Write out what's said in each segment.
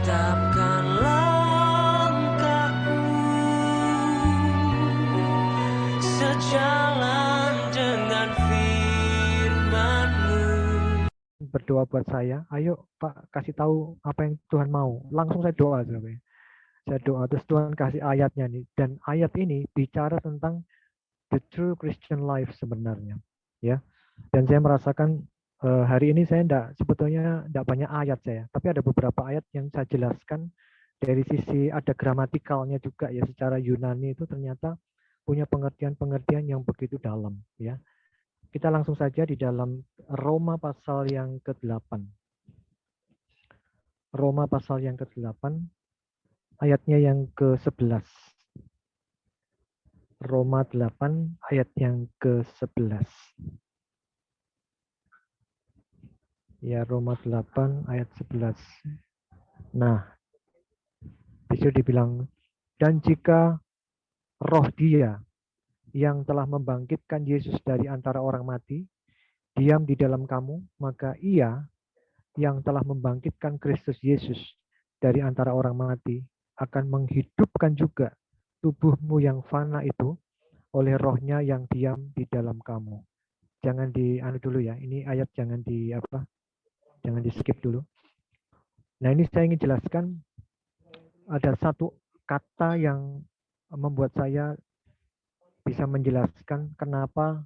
Tetapkan langkahku sejalan dengan firman-Mu. Berdoa buat saya, ayo Pak kasih tahu apa yang Tuhan mau. Langsung saya doa, saudara. Saya doa terus Tuhan kasih ayatnya nih, dan ayat ini bicara tentang the true Christian life sebenarnya, ya. Dan saya merasakan hari ini saya sebetulnya enggak banyak ayat saya, tapi ada beberapa ayat yang saya jelaskan dari sisi ada gramatikalnya juga ya, secara Yunani itu ternyata punya pengertian-pengertian yang begitu dalam, ya. Kita langsung saja di dalam Roma pasal yang ke-8. Roma pasal yang ke-8 ayatnya yang ke-11. Roma 8 ayat yang ke-11. Ya, Roma 8 ayat 11. Nah, disitu dibilang, dan jika roh Dia yang telah membangkitkan Yesus dari antara orang mati diam di dalam kamu, maka Ia yang telah membangkitkan Kristus Yesus dari antara orang mati akan menghidupkan juga tubuhmu yang fana itu oleh rohnya yang diam di dalam kamu. Jangan dulu ya, ini ayat jangan di skip dulu. Nah, ini saya ingin jelaskan ada satu kata yang membuat saya bisa menjelaskan kenapa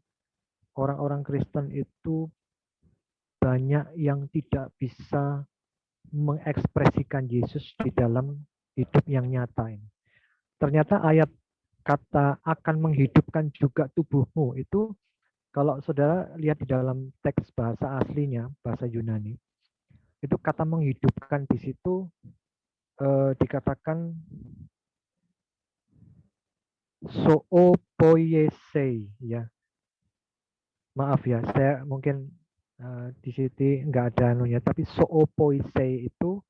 orang-orang Kristen itu banyak yang tidak bisa mengekspresikan Yesus di dalam hidup yang nyata ini. Ternyata ayat kata akan menghidupkan juga tubuhmu itu, kalau saudara lihat di dalam teks bahasa aslinya, bahasa Yunani, itu kata menghidupkan di situ dikatakan zoopoiesei, ya. Maaf ya, saya mungkin di sini nggak ada anunya, tapi zoopoiesei itu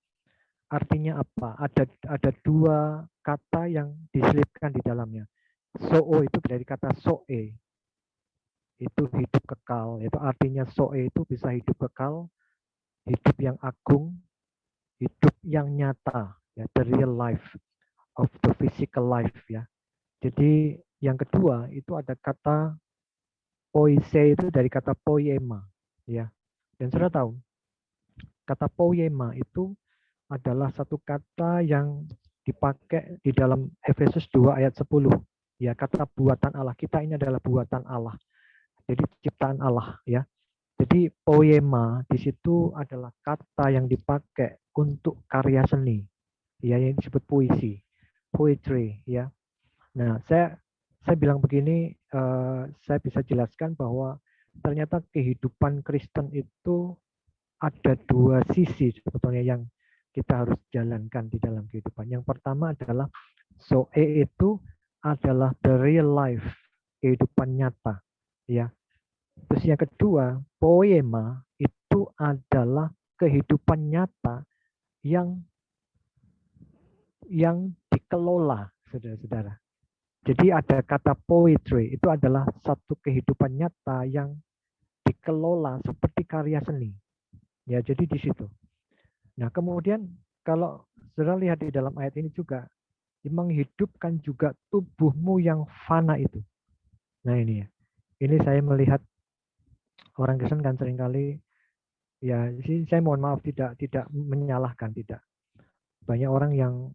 artinya apa? Ada dua kata yang diselipkan di dalamnya. Zoo itu dari kata zoe, itu hidup kekal. Itu artinya zoe itu bisa hidup kekal, hidup yang agung, hidup yang nyata, ya, the real life of the physical life, ya. Jadi yang kedua itu ada kata poise, itu dari kata poiema, ya. Dan sudah tahu kata poiema itu adalah satu kata yang dipakai di dalam Efesus 2 ayat 10. Ya, kata buatan Allah. Kita ini adalah buatan Allah. Jadi ciptaan Allah, ya. Jadi poema di situ adalah kata yang dipakai untuk karya seni, ya, yang disebut puisi, poetry, ya. Nah, saya bilang begini, saya bisa jelaskan bahwa ternyata kehidupan Kristen itu ada dua sisi sebetulnya yang kita harus jalankan di dalam kehidupan. Yang pertama adalah zoe itu adalah the real life, kehidupan nyata, ya. Terus yang kedua, poema itu adalah kehidupan nyata yang dikelola, saudara-saudara. Jadi ada kata poetry, itu adalah satu kehidupan nyata yang dikelola seperti karya seni. Ya, jadi di situ. Nah, kemudian kalau saudara lihat di dalam ayat ini juga, menghidupkan juga tubuhmu yang fana itu. Nah, ini ya. Ini saya melihat orang Kristen kan seringkali, ya, saya mohon maaf tidak menyalahkan, tidak. Banyak orang yang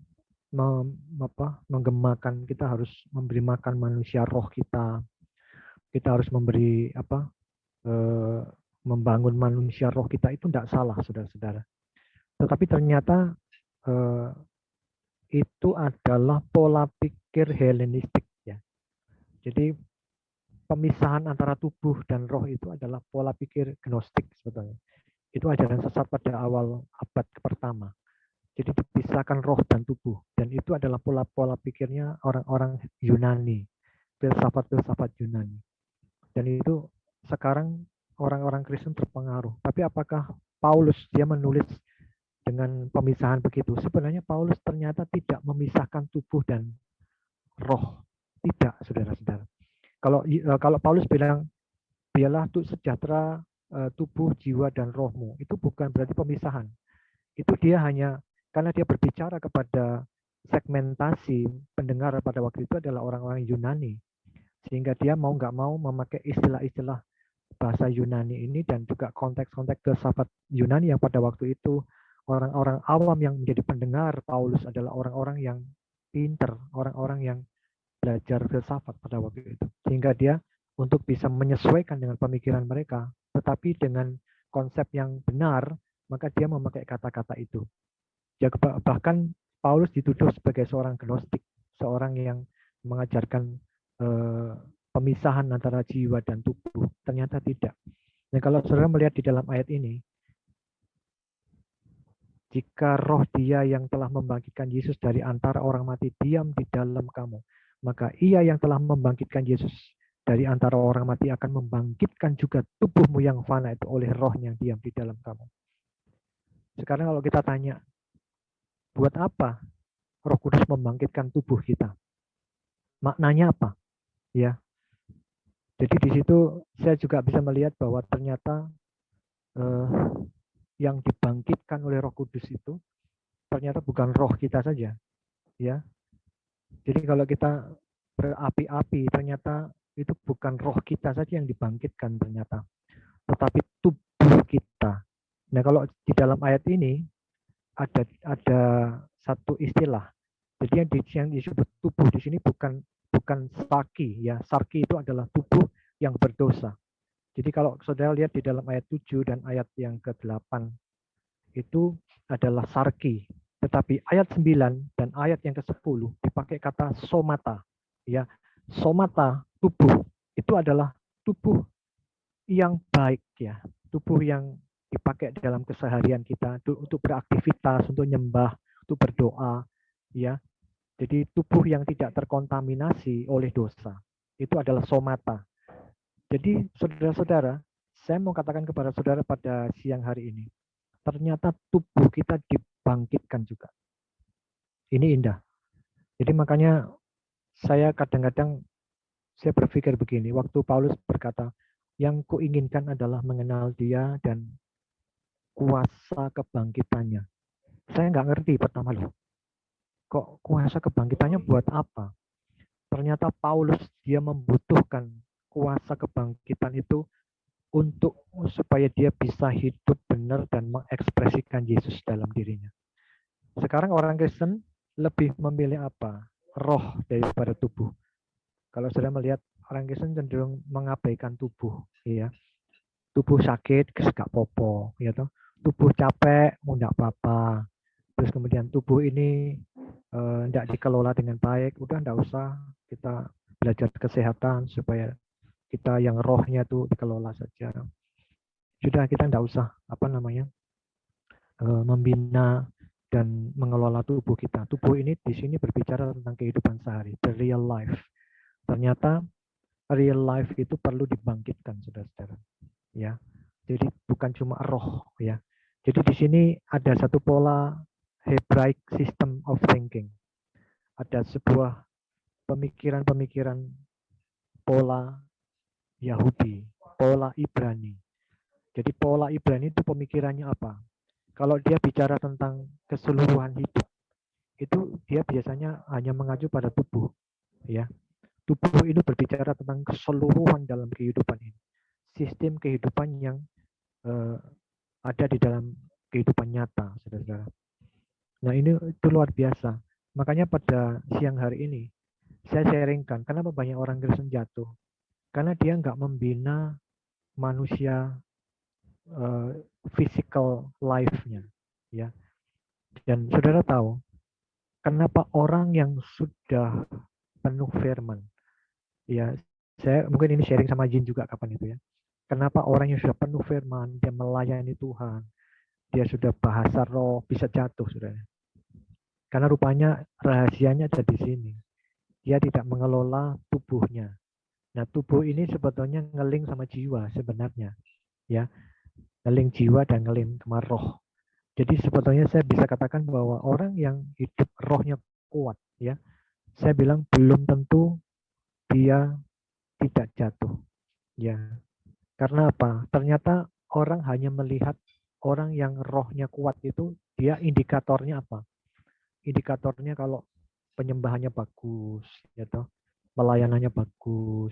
menggemakan kita harus memberi makan manusia roh kita harus memberi membangun manusia roh kita, itu tidak salah, saudara-saudara. Tetapi ternyata itu adalah pola pikir Helenistik, ya. Jadi pemisahan antara tubuh dan roh itu adalah pola pikir Gnostik sebetulnya. Itu ajaran sesat pada awal abad pertama. Jadi dipisahkan roh dan tubuh, dan itu adalah pola pikirnya orang-orang Yunani, filsafat Yunani. Dan itu sekarang orang-orang Kristen terpengaruh. Tapi apakah Paulus dia menulis dengan pemisahan begitu? Sebenarnya Paulus ternyata tidak memisahkan tubuh dan roh. Tidak, saudara-saudara. Kalau Paulus bilang, biarlah untuk sejahtera tubuh, jiwa, dan rohmu, itu bukan berarti pemisahan. Itu dia hanya Karena dia berbicara kepada segmentasi pendengar pada waktu itu adalah orang-orang Yunani. Sehingga dia mau nggak mau memakai istilah-istilah bahasa Yunani ini dan juga konteks-konteks filsafat Yunani yang pada waktu itu orang-orang awam yang menjadi pendengar Paulus adalah orang-orang yang pinter, orang-orang yang belajar filsafat pada waktu itu. Sehingga dia untuk bisa menyesuaikan dengan pemikiran mereka, tetapi dengan konsep yang benar, maka dia memakai kata-kata itu. Ya, bahkan Paulus dituduh sebagai seorang gnostik, seorang yang mengajarkan pemisahan antara jiwa dan tubuh. Ternyata tidak. Nah, kalau saudara melihat di dalam ayat ini, jika roh dia yang telah membangkitkan Yesus dari antara orang mati diam di dalam kamu, maka ia yang telah membangkitkan Yesus dari antara orang mati akan membangkitkan juga tubuhmu yang fana itu oleh roh yang diam di dalam kamu. Sekarang kalau kita tanya, buat apa Roh Kudus membangkitkan tubuh kita? Maknanya apa? Ya. Jadi di situ saya juga bisa melihat bahwa ternyata yang dibangkitkan oleh Roh Kudus itu ternyata bukan roh kita saja, ya. Jadi kalau kita berapi-api, ternyata itu bukan roh kita saja yang dibangkitkan ternyata, tetapi tubuh kita. Nah, kalau di dalam ayat ini ada satu istilah. Jadi yang disebut tubuh di sini bukan sarki, ya. Sarki itu adalah tubuh yang berdosa. Jadi kalau saudara lihat di dalam ayat 7 dan ayat yang ke-8 itu adalah sarki. Tetapi ayat 9 dan ayat yang ke-10 dipakai kata somata. Ya, somata, tubuh, itu adalah tubuh yang baik, ya. Tubuh yang dipakai dalam keseharian kita untuk beraktivitas, untuk nyembah, untuk berdoa, ya. Jadi tubuh yang tidak terkontaminasi oleh dosa. Itu adalah somata. Jadi saudara-saudara, saya mau katakan kepada saudara pada siang hari ini, ternyata tubuh kita dibangkitkan juga. Ini indah. Jadi makanya saya kadang-kadang saya berpikir begini, waktu Paulus berkata, yang kuinginkan adalah mengenal dia dan kuasa kebangkitannya. Saya nggak ngerti pertama loh, kok kuasa kebangkitannya buat apa? Ternyata Paulus dia membutuhkan kuasa kebangkitan itu untuk supaya dia bisa hidup benar dan mengekspresikan Yesus dalam dirinya. Sekarang orang Kristen lebih memilih apa? Roh daripada tubuh. Kalau sudah melihat orang Kristen cenderung mengabaikan tubuh, ya. Tubuh sakit, gak popo, ya toh. Tubuh capek, enggak apa-apa. Terus kemudian tubuh ini enggak dikelola dengan baik, udah enggak usah kita belajar kesehatan supaya kita yang rohnya tuh dikelola saja. Sudah kita enggak usah membina dan mengelola tubuh kita. Tubuh ini di sini berbicara tentang kehidupan sehari, the real life. Ternyata real life itu perlu dibangkitkan, saudara-saudara. Ya, jadi bukan cuma roh, ya. Jadi di sini ada satu pola Hebraic system of thinking. Ada sebuah pemikiran-pemikiran pola Yahudi, pola Ibrani. Jadi pola Ibrani itu pemikirannya apa? Kalau dia bicara tentang keseluruhan hidup, itu dia biasanya hanya mengacu pada tubuh, ya. Tubuh itu berbicara tentang keseluruhan dalam kehidupan ini. Sistem kehidupan yang ada di dalam kehidupan nyata, saudara-saudara. Nah, ini itu luar biasa. Makanya pada siang hari ini, saya sharingkan, kenapa banyak orang Kristen jatuh. Karena dia nggak membina manusia physical life-nya, ya. Dan saudara tahu, kenapa orang yang sudah penuh firman, ya, saya mungkin ini sharing sama Jin juga kapan itu, ya. Kenapa orang yang sudah penuh firman, dia melayani Tuhan, dia sudah bahasa roh, bisa jatuh, saudara. Karena rupanya rahasianya ada di sini. Dia tidak mengelola tubuhnya. Nah, tubuh ini sebetulnya ngeling sama jiwa sebenarnya, ya. Ngeling jiwa dan ngeling sama roh. Jadi sebetulnya saya bisa katakan bahwa orang yang hidup rohnya kuat, ya, saya bilang belum tentu dia tidak jatuh, ya. Karena apa? Ternyata orang hanya melihat orang yang rohnya kuat itu dia indikatornya apa? Indikatornya kalau penyembahannya bagus, ya toh, pelayanannya bagus,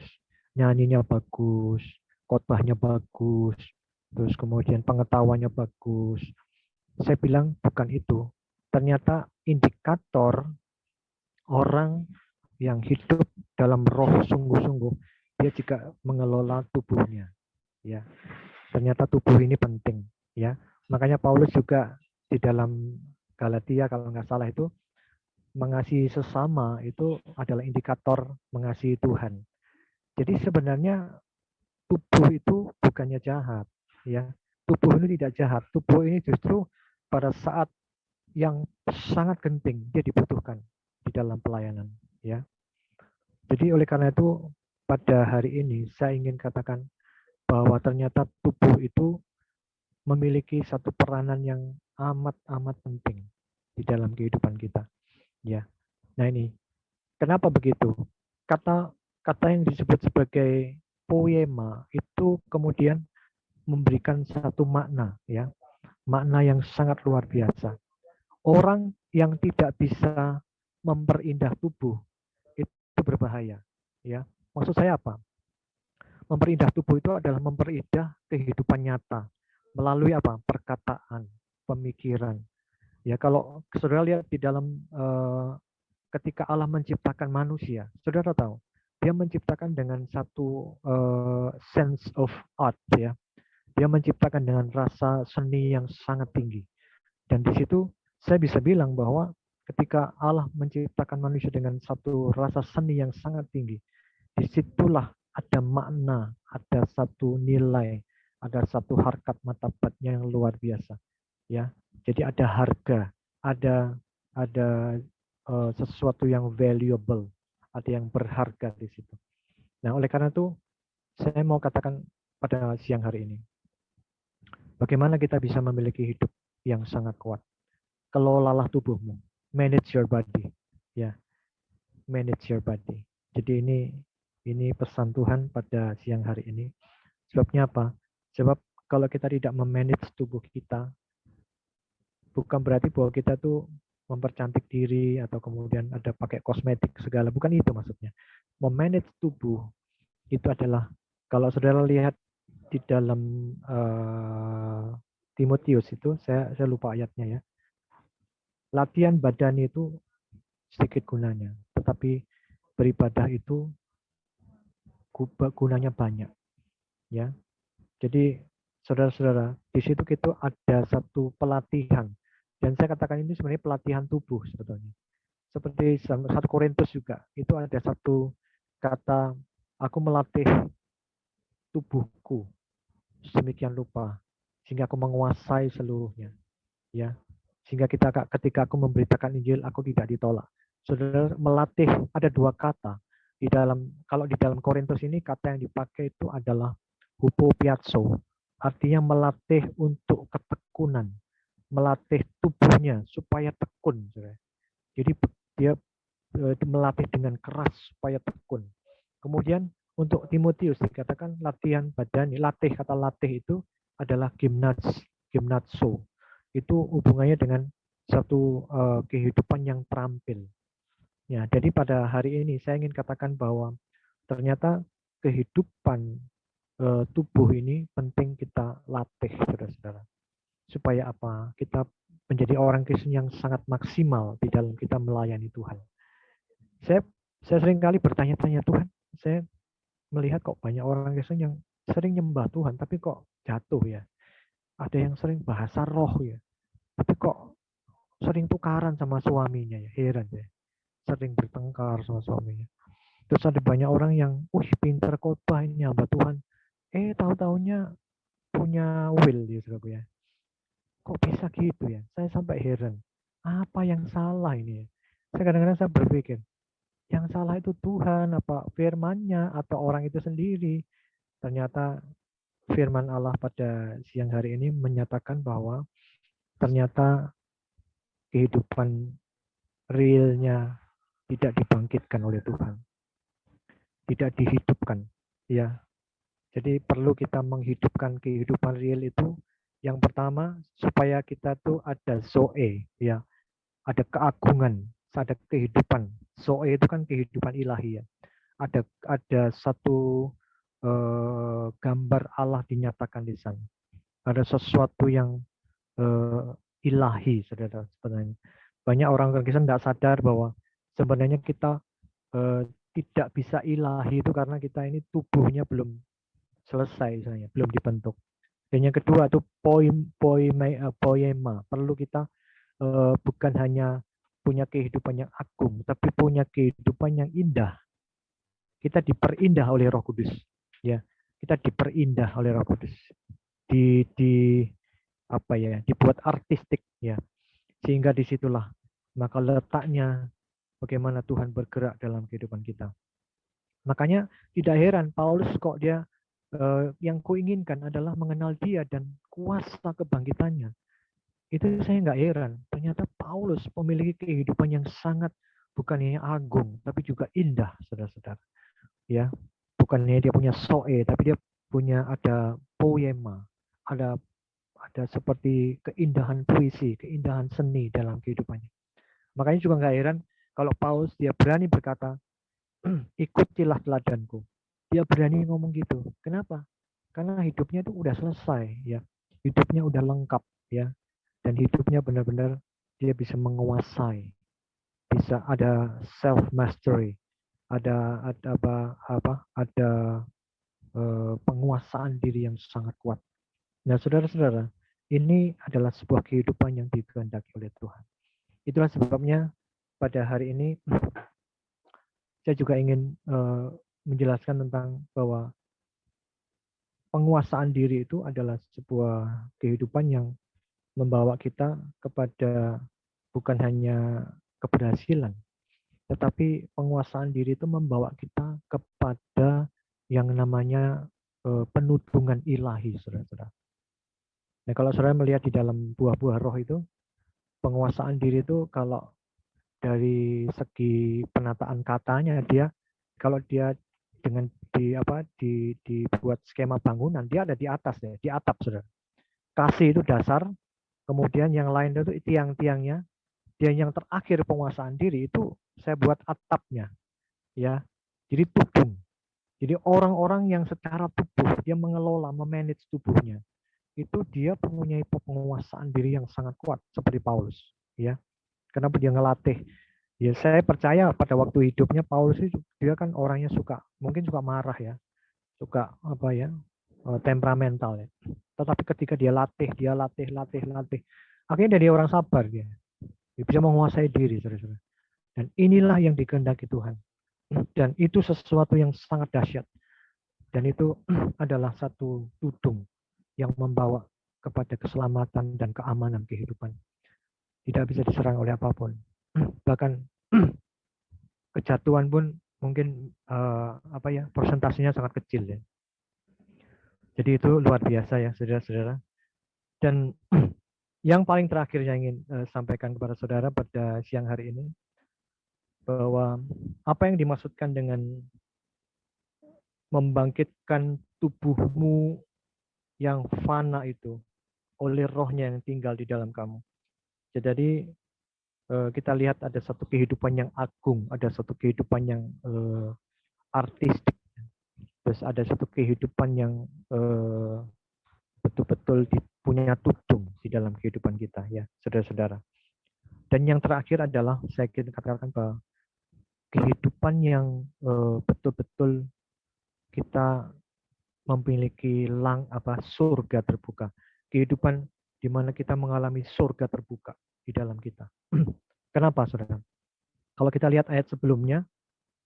nyanyinya bagus, khotbahnya bagus, terus kemudian pengetahuannya bagus. Saya bilang bukan itu. Ternyata indikator orang yang hidup dalam roh sungguh-sungguh, dia juga mengelola tubuhnya. Ya, ternyata tubuh ini penting. Ya, makanya Paulus juga di dalam Galatia kalau nggak salah itu mengasihi sesama itu adalah indikator mengasihi Tuhan. Jadi sebenarnya tubuh itu bukannya jahat, ya. Tubuh ini tidak jahat. Tubuh ini justru pada saat yang sangat genting dia dibutuhkan di dalam pelayanan, ya. Jadi oleh karena itu pada hari ini saya ingin katakan bahwa ternyata tubuh itu memiliki satu peranan yang amat penting di dalam kehidupan kita, ya. Nah ini kenapa begitu? Kata kata yang disebut sebagai poema itu kemudian memberikan satu makna, ya, makna yang sangat luar biasa. Orang yang tidak bisa memperindah tubuh itu berbahaya, ya. Maksud saya apa? Memperindah tubuh itu adalah memperindah kehidupan nyata melalui apa? Perkataan, pemikiran. Ya, kalau saudara lihat di dalam ketika Allah menciptakan manusia, saudara tahu, dia menciptakan dengan satu sense of art, ya. Dia menciptakan dengan rasa seni yang sangat tinggi. Dan di situ saya bisa bilang bahwa ketika Allah menciptakan manusia dengan satu rasa seni yang sangat tinggi, disitulah ada makna, ada satu nilai, ada satu harkat martabatnya yang luar biasa, ya. Jadi ada harga, ada sesuatu yang valuable, ada yang berharga di situ. Nah, oleh karena itu saya mau katakan pada siang hari ini, bagaimana kita bisa memiliki hidup yang sangat kuat. Kelolalah tubuhmu, manage your body, ya, manage your body. Jadi ini pesan Tuhan pada siang hari ini. Sebabnya apa? Sebab kalau kita tidak memanage tubuh kita, bukan berarti bahwa kita tuh mempercantik diri atau kemudian ada pakai kosmetik segala, bukan itu maksudnya. Memanage tubuh itu adalah, kalau saudara lihat di dalam Timotius itu, saya lupa ayatnya, ya. Latihan badan itu sedikit gunanya, tetapi beribadah itu gunanya banyak, ya. Jadi saudara-saudara, di situ kita ada satu pelatihan, dan saya katakan ini sebenarnya pelatihan tubuh sebetulnya. Seperti 1 Korintus juga, itu ada satu kata, aku melatih tubuhku sedemikian rupa sehingga aku menguasai seluruhnya, ya. Sehingga ketika aku memberitakan Injil, aku tidak ditolak. Saudara, melatih, ada 2 kata di dalam, kalau di dalam Korintus ini kata yang dipakai itu adalah hupopiazo, artinya melatih untuk ketekunan, melatih tubuhnya supaya tekun, saudara. Jadi dia melatih dengan keras supaya tekun. Kemudian untuk Timotius dikatakan latihan badani, kata latih itu adalah gimnazo. Itu hubungannya dengan satu kehidupan yang terampil. Ya, jadi pada hari ini saya ingin katakan bahwa ternyata kehidupan tubuh ini penting kita latih, saudara-saudara. Supaya apa? Kita menjadi orang Kristen yang sangat maksimal di dalam kita melayani Tuhan. Saya sering kali bertanya-tanya, Tuhan, saya melihat kok banyak orang Kristen yang sering nyembah Tuhan, tapi kok jatuh, ya. Ada yang sering bahasa roh, ya. Tapi kok sering tukaran sama suaminya, ya. Heran, ya. Sering bertengkar sama suaminya. Terus ada banyak orang yang, pinter khotbah ini hamba Tuhan. Tahu-taunya punya will, ya, saudaraku, ya. Kok bisa gitu, ya? Saya sampai heran. Apa yang salah ini, ya? Saya kadang-kadang saya berpikir, yang salah itu Tuhan, apa firman-Nya, atau orang itu sendiri. Ternyata firman Allah pada siang hari ini menyatakan bahwa ternyata kehidupan realnya tidak dibangkitkan oleh Tuhan, tidak dihidupkan, ya. Jadi perlu kita menghidupkan kehidupan real itu Yang pertama, supaya kita tuh ada zoe, ya, ada keagungan, ada kehidupan. Zoe itu kan kehidupan ilahi, ya. Ada satu gambar Allah dinyatakan di sana. Ada sesuatu yang ilahi, saudara, sebenarnya. Banyak orang Kristen tidak sadar bahwa sebenarnya kita tidak bisa ilahi itu karena kita ini tubuhnya belum selesai, misalnya, belum dibentuk. Dan yang kedua itu poema. Perlu kita bukan hanya punya kehidupan yang agung, tapi punya kehidupan yang indah. Kita diperindah oleh Roh Kudus, ya. Kita diperindah oleh Roh Kudus. Di apa ya? Dibuat artistik, ya. Sehingga disitulah maka letaknya bagaimana Tuhan bergerak dalam kehidupan kita. Makanya tidak heran Paulus kok dia yang kuinginkan adalah mengenal dia dan kuasa kebangkitannya. Itu saya nggak heran. Ternyata Paulus memiliki kehidupan yang sangat bukan hanya agung, tapi juga indah, saudara-saudara. Ya, bukannya dia punya soe, tapi dia punya ada poema, ada seperti keindahan puisi, keindahan seni dalam kehidupannya. Makanya juga nggak heran kalau Paulus dia berani berkata, ikutilah teladanku. Dia berani ngomong gitu. Kenapa? Karena hidupnya itu udah selesai, ya. Hidupnya udah lengkap, ya. Dan hidupnya benar-benar dia bisa menguasai, bisa ada self mastery, ada penguasaan diri yang sangat kuat. Nah, saudara-saudara, ini adalah sebuah kehidupan yang dikehendaki oleh Tuhan. Itulah sebabnya pada hari ini saya juga ingin menjelaskan tentang bahwa penguasaan diri itu adalah sebuah kehidupan yang membawa kita kepada bukan hanya keberhasilan, tetapi penguasaan diri itu membawa kita kepada yang namanya penudungan ilahi, saudara-saudara. Nah, kalau saudara melihat di dalam buah-buah roh itu, penguasaan diri itu kalau dari segi penataan katanya kalau dia dengan dibuat skema bangunan, dia ada di atas ya, di atap, saudara. Kasih itu dasar, kemudian yang lain itu tiang-tiangnya, dan yang terakhir penguasaan diri itu saya buat atapnya, ya. Jadi tudung. Jadi orang-orang yang secara tubuh dia mengelola, memanage tubuhnya, itu dia mempunyai penguasaan diri yang sangat kuat seperti Paulus, ya. Kenapa dia ngelatih? Ya saya percaya pada waktu hidupnya Paulus itu dia kan orangnya mungkin suka marah, ya, suka temperamental, ya. Tetapi ketika dia latih, akhirnya dari orang sabar dia bisa menguasai diri, saudara-saudara. Dan inilah yang dikehendaki Tuhan. Dan itu sesuatu yang sangat dahsyat. Dan itu adalah satu tudung yang membawa kepada keselamatan dan keamanan kehidupan. Tidak bisa diserang oleh apapun. Bahkan kejatuhan pun mungkin persentasenya sangat kecil, ya. Jadi itu luar biasa, ya, saudara-saudara. Dan yang paling terakhir yang ingin sampaikan kepada saudara pada siang hari ini, bahwa apa yang dimaksudkan dengan membangkitkan tubuhmu yang fana itu oleh rohnya yang tinggal di dalam kamu. Jadi kita lihat ada satu kehidupan yang agung, ada satu kehidupan yang artistik, terus ada satu kehidupan yang betul-betul punya tudung di dalam kehidupan kita, ya, saudara-saudara. Dan yang terakhir adalah saya katakan bahwa kehidupan yang betul-betul kita memiliki surga terbuka. Kehidupan di mana kita mengalami surga terbuka di dalam kita. Kenapa, saudara? Kalau kita lihat ayat sebelumnya,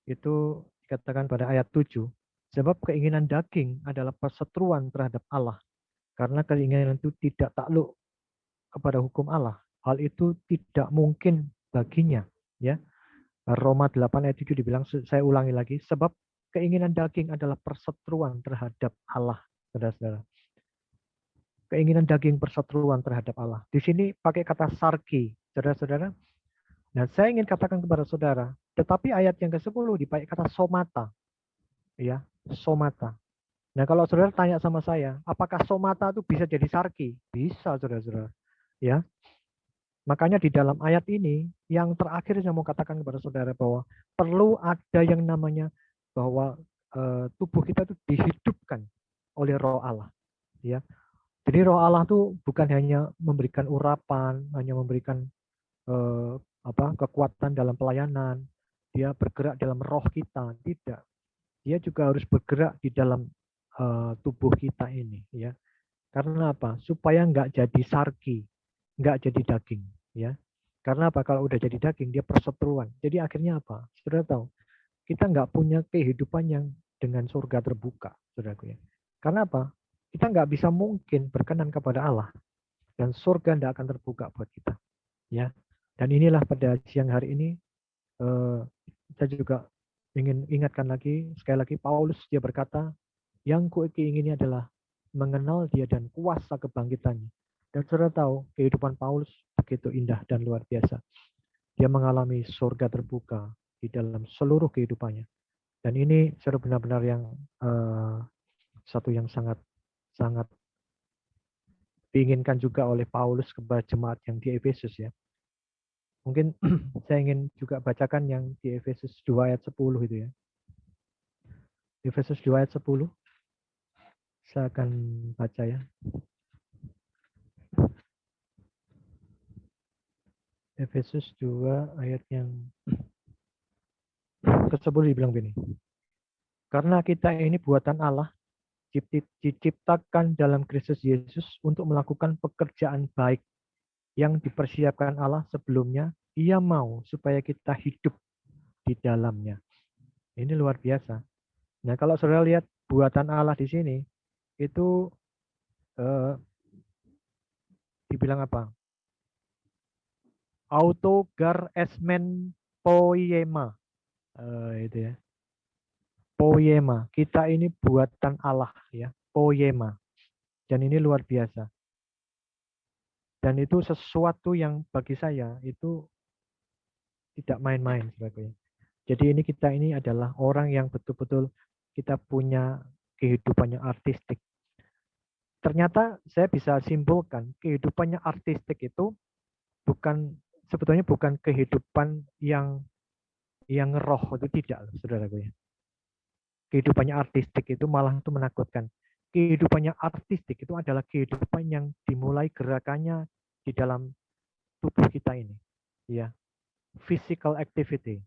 itu dikatakan pada ayat 7, sebab keinginan daging adalah perseteruan terhadap Allah. Karena keinginan itu tidak takluk kepada hukum Allah. Hal itu tidak mungkin baginya, ya. Roma 8 ayat 7 dibilang, saya ulangi lagi, sebab keinginan daging adalah perseteruan terhadap Allah, saudara-saudara. Keinginan daging perseteruan terhadap Allah. Di sini pakai kata sarki, saudara-saudara. Nah, saya ingin katakan kepada saudara, tetapi ayat yang ke-10 dipakai kata somata, ya, somata. Nah, kalau saudara tanya sama saya, apakah somata itu bisa jadi sarki? Bisa, saudara-saudara. Ya, makanya di dalam ayat ini, yang terakhir saya mau katakan kepada saudara bahwa perlu ada yang namanya bahwa tubuh kita itu dihidupkan oleh Roh Allah. Ya, jadi Roh Allah itu bukan hanya memberikan urapan, hanya memberikan kekuatan dalam pelayanan, dia bergerak dalam roh kita, tidak. Dia juga harus bergerak di dalam tubuh kita ini, ya. Karena apa? Supaya nggak jadi sarki, nggak jadi daging, ya. Karena apa? Kalau udah jadi daging, dia perseteruan. Jadi akhirnya apa? Sudah tahu, kita nggak punya kehidupan yang dengan surga terbuka, saudaraku ya. Karena apa? Kita nggak bisa mungkin berkenan kepada Allah dan surga tidak akan terbuka buat kita, ya. Dan inilah pada siang hari ini saya juga ingin ingatkan lagi, sekali lagi Paulus dia berkata, yang kuingini adalah mengenal dia dan kuasa kebangkitannya. Dan saudara tahu, kehidupan Paulus begitu indah dan luar biasa. Dia mengalami surga terbuka di dalam seluruh kehidupannya. Dan ini saudara benar-benar yang satu yang sangat sangat diinginkan juga oleh Paulus kepada jemaat yang di Efesus ya. Mungkin saya ingin juga bacakan yang di Efesus 2 ayat 10 itu ya. Efesus 2 ayat 10. Saya akan baca ya. Efesus 2 ayat yang ke-10 dibilang begini. Karena kita ini buatan Allah, diciptakan dalam Kristus Yesus untuk melakukan pekerjaan baik yang dipersiapkan Allah sebelumnya. Ia mau supaya kita hidup di dalamnya. Ini luar biasa. Nah, kalau saudara lihat buatan Allah di sini, itu dibilang apa? Autogar esmen poiema. Itu ya. Poiema. Kita ini buatan Allah ya. Poiema. Dan ini luar biasa. Dan itu sesuatu yang bagi saya itu tidak main-main sebagainya. Jadi kita ini adalah orang yang betul-betul kita punya kehidupannya artistik. Ternyata saya bisa simpulkan kehidupannya artistik itu sebetulnya bukan kehidupan yang roh, itu tidak, saudaraku ya. Kehidupannya artistik itu malah itu menakutkan. Kehidupannya artistik itu adalah kehidupan yang dimulai gerakannya di dalam tubuh kita ini, ya, physical activity.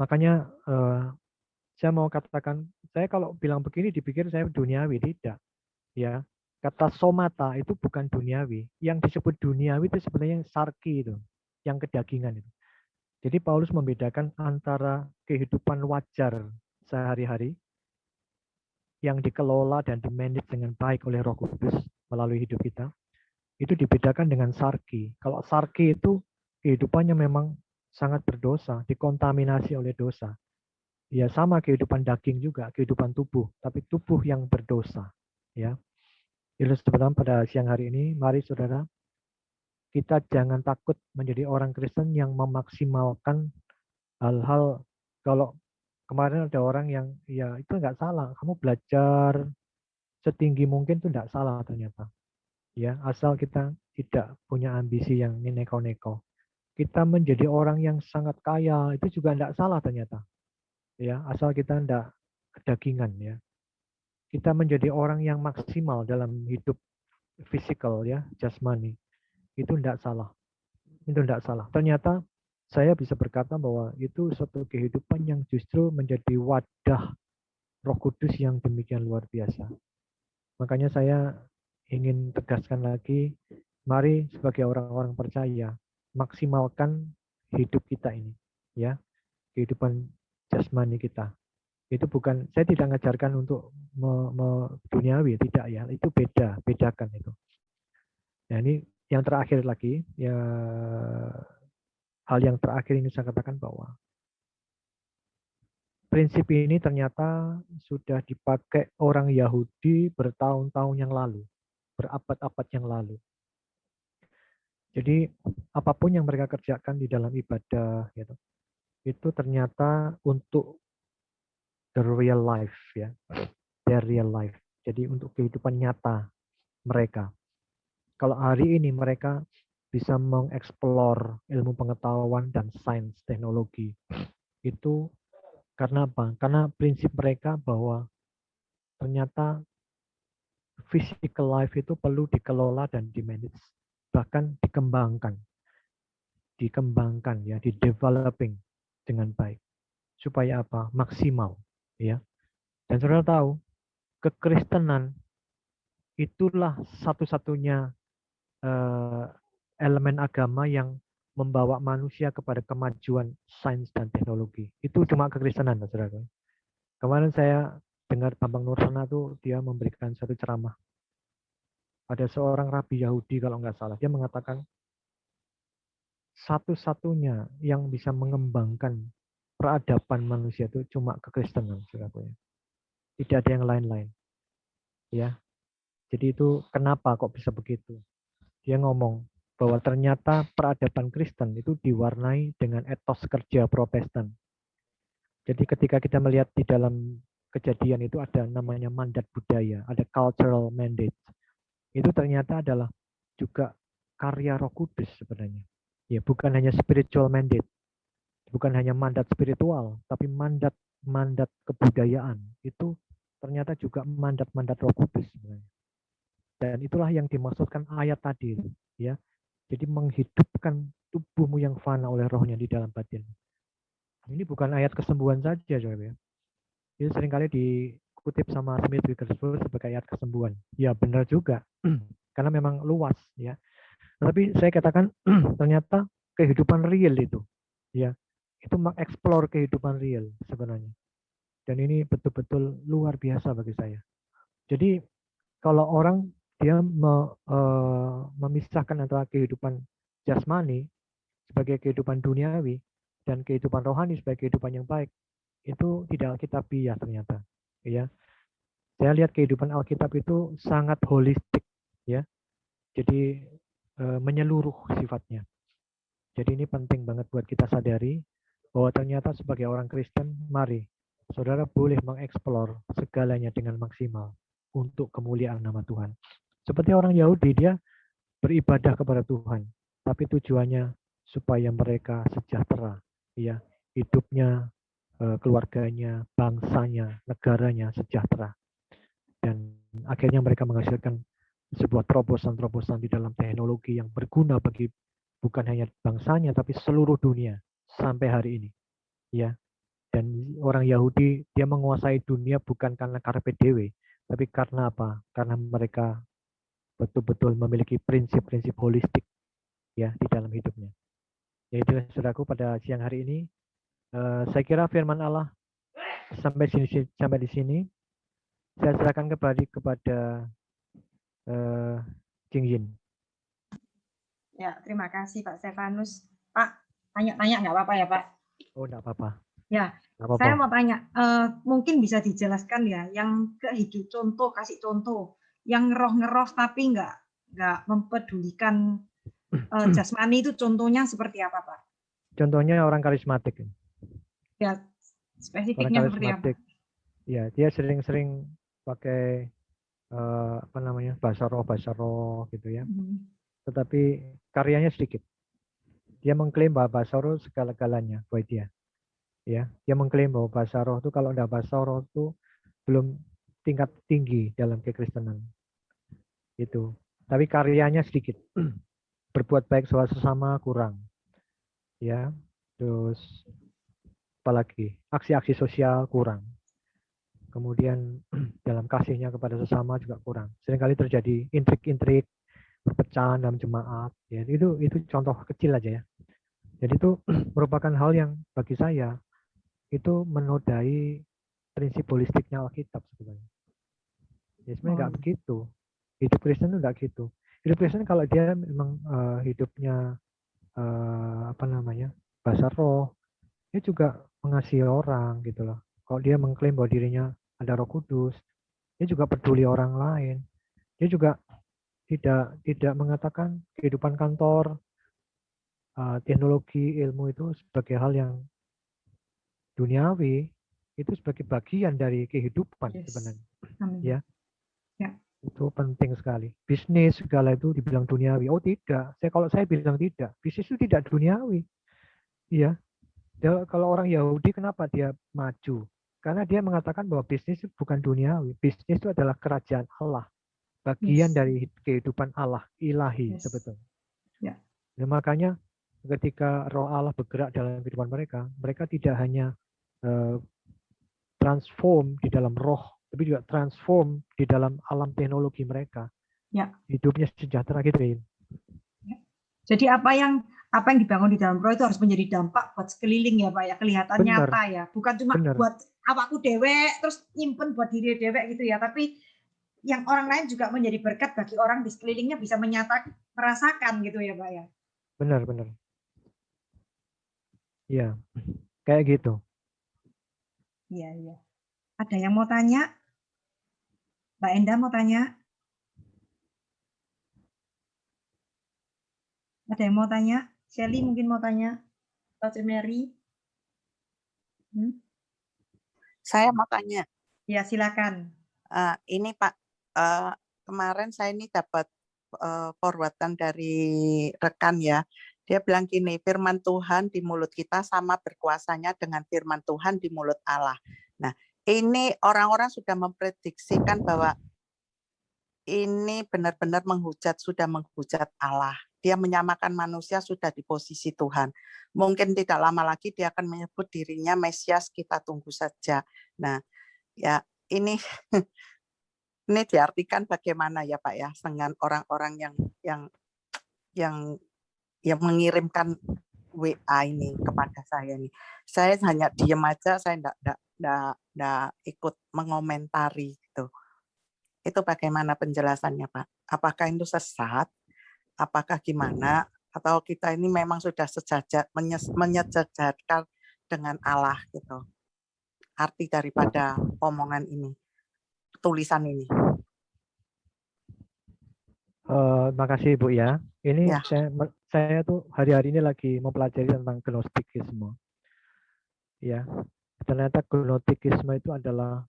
Makanya saya mau katakan, saya kalau bilang begini dipikir saya duniawi, tidak, ya. Kata somata itu bukan duniawi. Yang disebut duniawi itu sebenarnya yang sarki itu, yang kedagingan itu. Jadi Paulus membedakan antara kehidupan wajar sehari-hari yang dikelola dan dimanage dengan baik oleh Roh Kudus melalui hidup kita, itu dibedakan dengan sarki. Kalau sarki itu kehidupannya memang sangat berdosa, dikontaminasi oleh dosa. Ya sama kehidupan daging juga, kehidupan tubuh, tapi tubuh yang berdosa. Ya, jadi sebenarnya pada siang hari ini, mari saudara, kita jangan takut menjadi orang Kristen yang memaksimalkan hal-hal. Kalau kemarin ada orang yang ya itu nggak salah, kamu belajar setinggi mungkin itu nggak salah ternyata. Ya, asal kita tidak punya ambisi yang neko-neko. Kita menjadi orang yang sangat kaya itu juga tidak salah ternyata. Ya, asal kita tidak kedagingan ya. Kita menjadi orang yang maksimal dalam hidup fisikal ya, jasmani. Itu tidak salah. Itu tidak salah. Ternyata saya bisa berkata bahwa itu suatu kehidupan yang justru menjadi wadah Roh Kudus yang demikian luar biasa. Makanya saya ingin tegaskan lagi, mari sebagai orang-orang percaya maksimalkan hidup kita ini, ya, kehidupan jasmani kita. Itu bukan, saya tidak mengajarkan untuk duniawi, tidak ya, itu bedakan itu. Nah ini yang terakhir lagi, ya hal yang terakhir ini saya katakan bahwa prinsip ini ternyata sudah dipakai orang Yahudi bertahun-tahun yang lalu, berabad-abad yang lalu. Jadi apapun yang mereka kerjakan di dalam ibadah, gitu, itu ternyata untuk the real life, ya. their real life. Jadi untuk kehidupan nyata mereka. Kalau hari ini mereka bisa mengeksplor ilmu pengetahuan dan sains teknologi. Itu karena apa? Karena prinsip mereka bahwa ternyata physical life itu perlu dikelola dan dimanage, bahkan dikembangkan ya, di developing dengan baik. Supaya apa? Maksimal, ya. Dan saudara tahu, kekristenan itulah satu-satunya elemen agama yang membawa manusia kepada kemajuan sains dan teknologi. Itu cuma kekristenan, saudara. Kemarin saya dengar Bambang Nursana tuh dia memberikan satu ceramah. Ada seorang rabi Yahudi kalau nggak salah, dia mengatakan satu-satunya yang bisa mengembangkan peradaban manusia itu cuma kekristenan, saudara. Tidak ada yang lain-lain. Ya. Jadi itu kenapa kok bisa begitu? Dia ngomong bahwa ternyata peradaban Kristen itu diwarnai dengan etos kerja Protestan. Jadi ketika kita melihat di dalam kejadian itu ada namanya mandat budaya, ada cultural mandate. Itu ternyata adalah juga karya Roh Kudus sebenarnya. Ya, bukan hanya spiritual mandate, bukan hanya mandat spiritual, tapi mandat kebudayaan itu ternyata juga mandat Roh Kudus sebenarnya. Dan itulah yang dimaksudkan ayat tadi, ya. Jadi menghidupkan tubuhmu yang fana oleh rohnya di dalam batin. Ini bukan ayat kesembuhan saja, saudara. Itu seringkali dikutip sama Smith Wigglesworth sebagai ayat kesembuhan. Ya benar juga, karena memang luas, ya. Tapi saya katakan ternyata kehidupan real itu, ya, itu mengeksplor kehidupan real sebenarnya. Dan ini betul-betul luar biasa bagi saya. Jadi kalau orang dia memisahkan antara kehidupan jasmani sebagai kehidupan duniawi dan kehidupan rohani sebagai kehidupan yang baik, itu tidak alkitabiah ternyata, ya. Saya lihat kehidupan Alkitab itu sangat holistik, ya. Jadi menyeluruh sifatnya. Jadi ini penting banget buat kita sadari bahwa ternyata sebagai orang Kristen, mari saudara boleh mengeksplor segalanya dengan maksimal untuk kemuliaan nama Tuhan. Seperti orang Yahudi, dia beribadah kepada Tuhan, tapi tujuannya supaya mereka sejahtera, ya, hidupnya, keluarganya, bangsanya, negaranya sejahtera. Dan akhirnya mereka menghasilkan sebuah terobosan-terobosan di dalam teknologi yang berguna bagi bukan hanya bangsanya, tapi seluruh dunia sampai hari ini, ya. Dan orang Yahudi dia menguasai dunia bukan karena carpe diem, tapi karena apa? Karena mereka betul-betul memiliki prinsip-prinsip holistik, ya, di dalam hidupnya. Ya itu saudaraku pada siang hari ini. Saya kira firman Allah sampai di sini. Saya serahkan kembali kepada Jing Yin. Ya, terima kasih Pak Stefanus. Pak, tanya-tanya nggak apa-apa ya Pak? Oh, enggak apa-apa. Ya, Enggak apa-apa. saya mau tanya, mungkin bisa dijelaskan ya, yang kehidupan contoh, kasih contoh, yang ngeroh tapi nggak mempedulikan jasmani itu contohnya seperti apa Pak? Contohnya orang karismatik. Ya, spesifiknya seperti apa? Ya, dia sering-sering pakai bahasa roh gitu ya. Tetapi karyanya sedikit. Dia mengklaim bahwa bahasa roh segala-galanya buat dia. Ya, dia mengklaim bahwa bahasa roh itu kalau enggak bahasa roh itu belum tingkat tinggi dalam kekristenan. Itu. Tapi karyanya sedikit. Berbuat baik sesama kurang. Ya. Terus apalagi aksi-aksi sosial kurang. Kemudian dalam kasihnya kepada sesama juga kurang. Seringkali terjadi intrik-intrik, perpecahan dalam jemaat. Ya, itu contoh kecil aja ya. Jadi itu merupakan hal yang bagi saya itu menodai prinsip holistiknya Alkitab sebenarnya. Ya sebenarnya nggak begitu. Hidup Kristen itu nggak gitu. Hidup Kristen kalau dia memang hidupnya bahasa roh, dia juga mengasihi orang gitu loh. Kalau dia mengklaim bahwa dirinya ada Roh Kudus, dia juga peduli orang lain. Dia juga tidak mengatakan kehidupan kantor, teknologi, ilmu itu sebagai hal yang duniawi, itu sebagai bagian dari kehidupan sebenarnya. Amin. Ya. Ya. Itu penting sekali. Bisnis segala itu dibilang duniawi. Oh tidak. Kalau saya bilang tidak. Bisnis itu tidak duniawi. Iya. Kalau orang Yahudi kenapa dia maju? Karena dia mengatakan bahwa bisnis itu bukan duniawi. Bisnis itu adalah kerajaan Allah. Bagian Yes. dari kehidupan Allah, ilahi Yes. sebetulnya. Ya. Nah, makanya ketika roh Allah bergerak dalam kehidupan mereka, mereka tidak hanya transform di dalam roh, tapi juga transform di dalam alam teknologi mereka. Ya. Hidupnya sejahtera gitu ya. Jadi apa yang dibangun di dalam roh itu harus menjadi dampak buat sekeliling ya Pak ya, kelihatan Benar. nyata ya, bukan cuma Benar. buat awakku dewek terus nyimpen buat diri dewek gitu ya, tapi yang orang lain juga menjadi berkat bagi orang di sekelilingnya bisa merasakan gitu ya Pak ya. Benar, benar. Iya, kayak gitu. Iya, iya. Ada yang mau tanya? Mbak Enda mau tanya? Ada yang mau tanya? Shelly mungkin mau tanya? Atau Mary? Saya mau tanya. Ya, silakan. Ini Pak, kemarin saya ini dapat forwardan dari rekan ya. Dia bilang gini, firman Tuhan di mulut kita sama berkuasanya dengan firman Tuhan di mulut Allah. Nah, ini orang-orang sudah memprediksikan bahwa ini benar-benar sudah menghujat Allah. Dia menyamakan manusia sudah di posisi Tuhan. Mungkin tidak lama lagi dia akan menyebut dirinya Mesias, kita tunggu saja. Nah, ya ini diartikan bagaimana ya Pak ya dengan orang-orang yang mengirimkan WA ini kepada saya ini. Saya hanya diam aja, saya enggak ikut mengomentari gitu. Itu bagaimana penjelasannya Pak? Apakah itu sesat? Apakah gimana? Atau kita ini memang sudah menyejajarkan dengan Allah gitu? Arti daripada omongan ini, tulisan ini. Makasih Bu ya. Ini Ya. saya tuh hari-hari ini lagi mempelajari tentang gnostikisme. Ya, ternyata gnostikisme itu adalah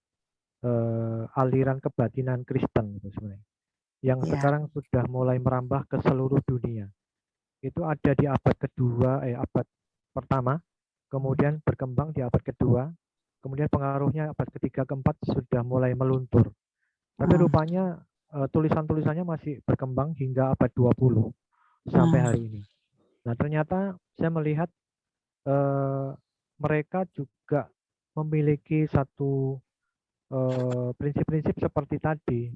aliran kebatinan Kristen itu sebenarnya, yang sekarang sudah mulai merambah ke seluruh dunia. Itu ada di abad kedua, abad pertama, kemudian berkembang di abad kedua, kemudian pengaruhnya abad ketiga, keempat sudah mulai meluntur. Tapi rupanya tulisan-tulisannya masih berkembang hingga abad 20 sampai hari ini. Nah, ternyata saya melihat mereka juga memiliki satu prinsip-prinsip seperti tadi.